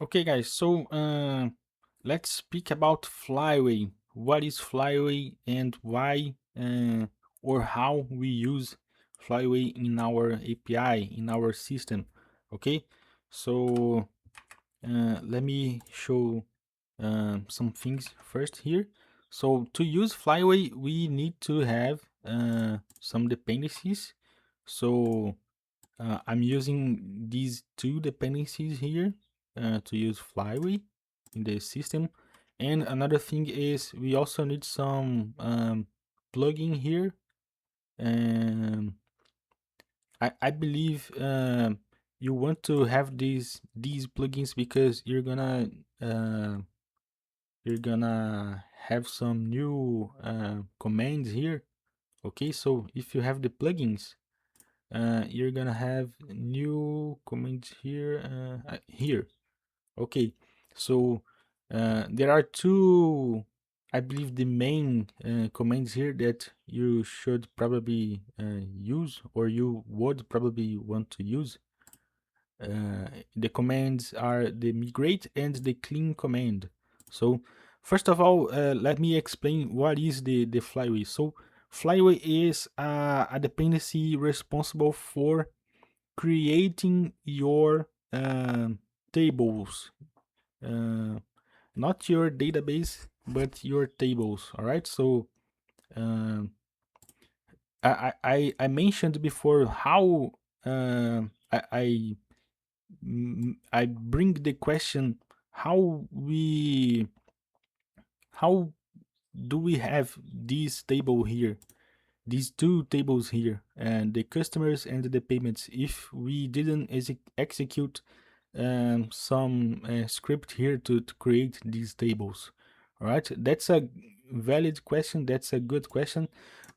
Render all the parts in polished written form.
Okay, guys, so let's speak about Flyway. What is Flyway and why or how we use Flyway in our API, in our system. Okay, so let me show some things first here. So to use Flyway, we need to have some dependencies. So I'm using these two dependencies here to use Flyway in the system. And another thing is we also need some plugin here. Um, I believe you want to have these plugins because uh, you're gonna have some new commands here. Okay, so if you have the plugins, you're gonna have new comments here here. Okay, so there are two, I believe, the main commands here that you should probably use, or you would probably want to use. The commands are the migrate and the clean command. So first of all, let me explain what is the flyway. So flyway is a dependency responsible for creating your tables, uh, not your database, but your tables. All right. So um, I mentioned before how I bring the question how we how do we have this table here, these two tables here, and the customers and the payments, if we didn't execute some script here to create these tables. All right, that's a valid question, that's a good question,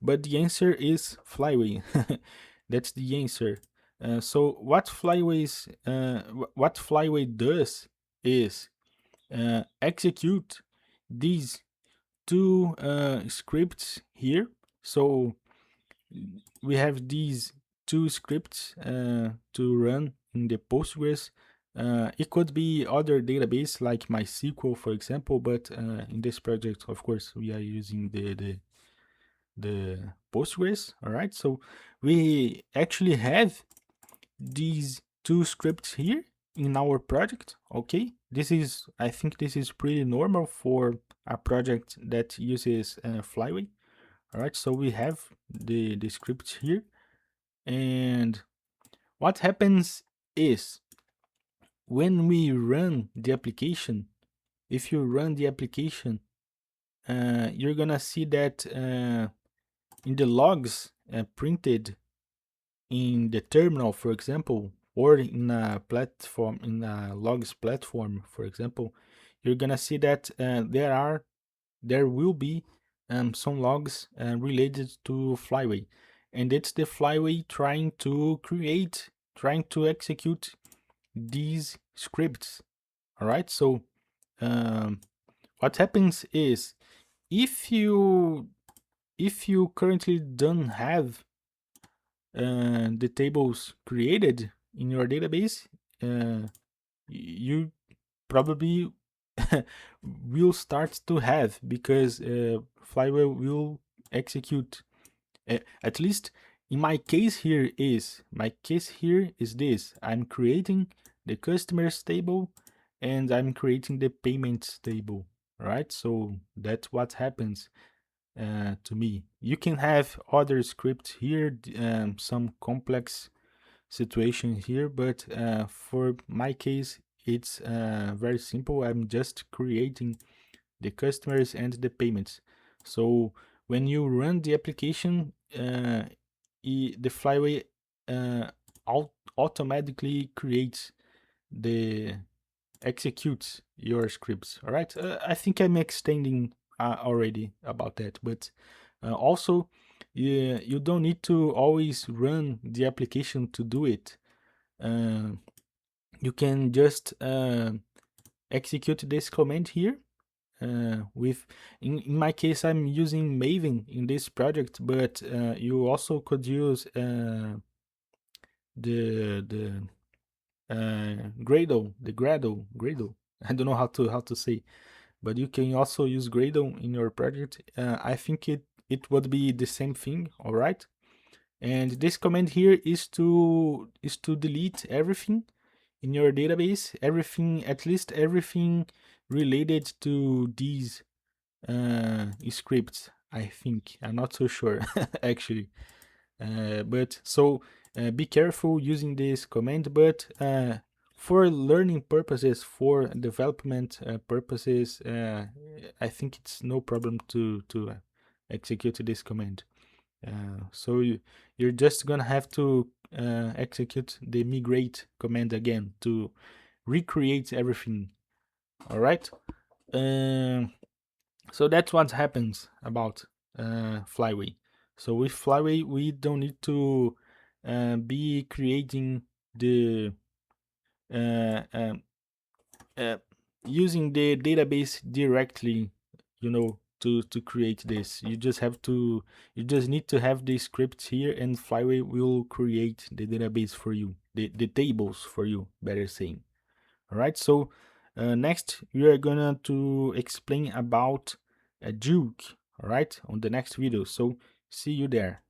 but the answer is Flyway. That's the answer. So what Flyway does is execute these two scripts here. So we have these two scripts to run in the Postgres. It could be other database like MySQL, for example, but in this project, of course, we are using the Postgres. All right, so we actually have these two scripts here in our project. Okay, I think this is pretty normal for a project that uses Flyway. All right, so we have the scripts here, and what happens is when we run the application, if you run the application, you're gonna see that in the logs printed in the terminal, for example, or in a platform, in a logs platform, for example, you're gonna see that there will be some logs related to Flyway, and it's the Flyway trying to execute these scripts. All right, so um, what happens is if you currently don't have the tables created in your database, you probably will start to have, because Flyway will execute. At least in my case here is this: I'm creating the customers table and I'm creating the payments table. Right, so that's what happens to me. You can have other scripts here, some complex situation here, but for my case, it's very simple. I'm just creating the customers and the payments. So when you run the application, the Flyway uh, automatically creates the executes your scripts. All right, I think I'm extending already about that, but also you don't need to always run the application to do it. uh, you can just execute this command here with in my case I'm using Maven in this project, but you also could use the Gradle. I don't know how to say, but you can also use Gradle in your project. I think it would be the same thing, all right? And this command here is to delete everything in your database, everything, at least everything related to these scripts. I think I'm not so sure actually, but so be careful using this command. But for learning purposes, for development purposes, I think it's no problem to execute this command. So you're just gonna have to execute the migrate command again to recreate everything. All right. Um, so that's what happens about Flyway. So with Flyway, we don't need to be creating the uh, um, uh, using the database directly, to create this. You just need to have the scripts here, and Flyway will create the database for you, the tables for you, better saying. All right. So next we are gonna to explain about a Duke. All right, on the next video. So see you there.